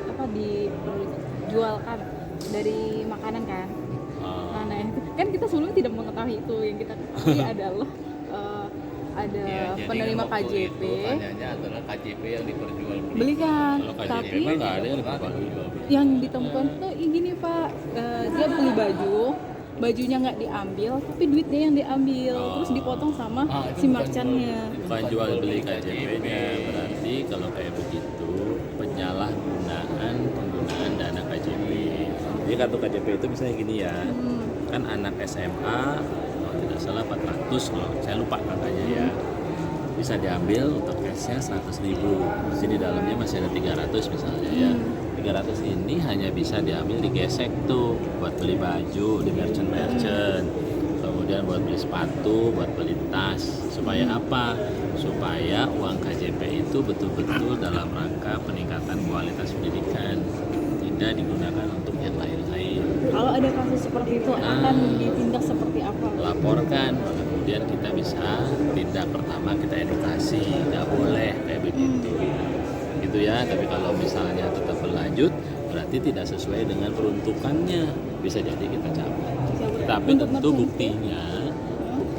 apa dijualkan dari makanan kan. Nah itu kan kita sebelumnya tidak mengetahui itu, yang kita ketahui adalah ada penerima KJP. Pertanyaannya adalah KJP yang diperjualbelikan. Belikan, Kalau KJP tapi nggak ada yang diperjualbelikan. yang ditemukan tuh gini Pak, dia beli bajunya nggak diambil, tapi duitnya yang diambil, terus dipotong sama si merchantnya. Bukan jual beli KJP-nya, berarti kalau kayak begitu penyalahgunaan penggunaan dana KJP. Jadi kartu KJP itu misalnya gini ya, kan anak SMA kalau tidak salah 400, kalau saya lupa katanya ya, bisa diambil untuk cashnya 100.000. Jadi dalamnya masih ada 300 misalnya ya. 300 ini hanya bisa diambil digesek tuh buat beli baju di merchant, kemudian buat beli sepatu, buat beli tas. Supaya apa? Supaya uang KJP itu betul-betul dalam rangka peningkatan kualitas pendidikan, tidak digunakan untuk yang lain-lain. Kalau ada kasus seperti itu akan ditindak seperti apa? Laporkan, kemudian kita bisa tindak. Pertama kita edukasi, nggak boleh kayak begitu. Gitu ya. Tapi kalau misalnya tetap berlanjut, berarti tidak sesuai dengan peruntukannya, bisa jadi kita cabut. Tapi tentu buktinya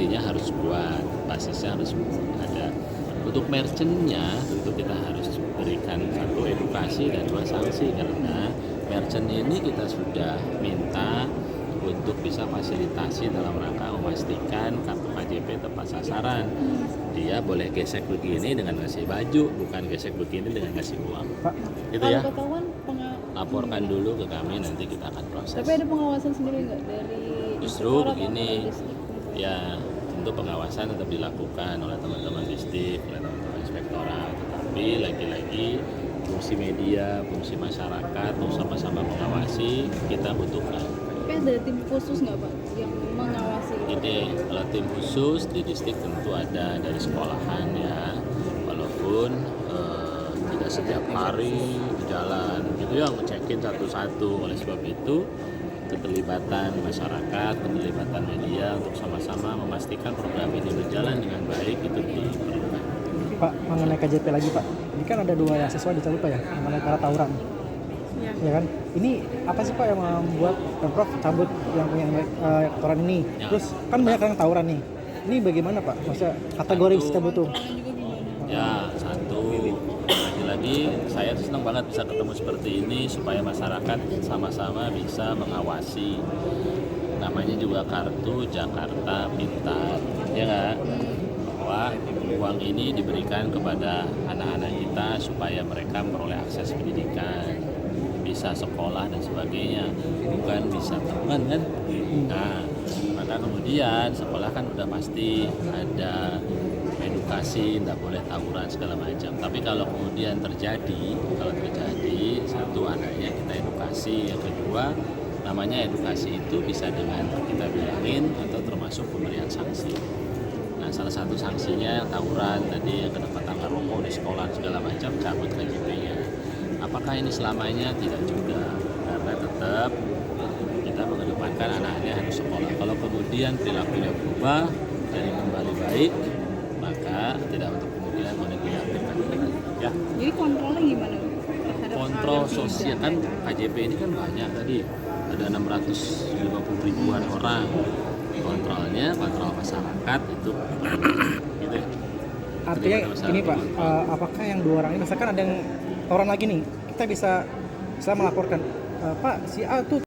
harus kuat, basisnya harus ada. Untuk merchantnya tentu kita harus berikan satu edukasi dan dua sanksi, karena merchant ini kita sudah minta untuk bisa fasilitasi dalam rangka memastikan kartu KJP tepat sasaran. Dia boleh gesek begini dengan ngasih baju, bukan gesek begini dengan ngasih uang. Pak, Gitu ya. Kalau ketahuan Laporkan dulu ke kami, nanti kita akan proses. tapi ada pengawasan sendiri nggak dari Justru inspektorat begini, atau distrik? ya tentu pengawasan tetap dilakukan oleh teman-teman distrik, oleh teman-teman inspektorat. Tetapi lagi-lagi fungsi media, fungsi masyarakat untuk sama-sama mengawasi kita butuhkan. Tapi ada tim khusus nggak Pak yang mengawasi? Jadi kalau tim khusus di distrik tentu ada dari sekolahan ya, walaupun tidak setiap hari di jalan gitu ya, ngecekin satu-satu. Oleh sebab itu keterlibatan masyarakat, keterlibatan media untuk sama-sama memastikan program ini berjalan dengan baik itu diperlukan. Pak, mengenai KJP lagi Pak, ini kan ada 2 siswa dicabut Pak ya, mengenai para tawuran. Ya kan, ini apa sih Pak yang membuat Pemprov cabut yang punya tawuran ini? Ya. Terus kan banyak yang tawuran nih, ini bagaimana Pak? Maksudnya kategori bisa cabut tuh? Ya, satu, lagi-lagi saya senang banget bisa ketemu seperti ini supaya masyarakat sama-sama bisa mengawasi. Namanya juga kartu Jakarta Pintar, ya nggak? Bahwa uang ini diberikan kepada anak-anak kita supaya mereka memperoleh akses pendidikan, bisa sekolah dan sebagainya, bukan bisa teman kan? Nah, maka kemudian sekolah kan udah pasti ada edukasi, tidak boleh tawuran segala macam. Tapi kalau kemudian terjadi satu, anaknya kita edukasi, yang kedua namanya edukasi itu bisa dengan kita bilangin atau termasuk pemberian sanksi. Nah, salah satu sanksinya tawuran tadi, yang kedapatan rokok di sekolah segala macam, cabut KJP-nya. Apakah ini selamanya? Tidak juga, karena tetap kita mengedepankan anak-anaknya harus sekolah. Kalau kemudian perilakunya berubah jadi kembali baik, maka tidak untuk kemudian menegakkan ya. Jadi kontrolnya gimana? Kontrol sosial kan KJP ini kan banyak tadi, ada 650 ribuan orang. Kontrolnya kontrol masyarakat itu gitu ya. Artinya ini Pak, apakah yang 2 orang ini, misalkan ada yang tawuran lagi nih, kita bisa melaporkan, Pak si A tuh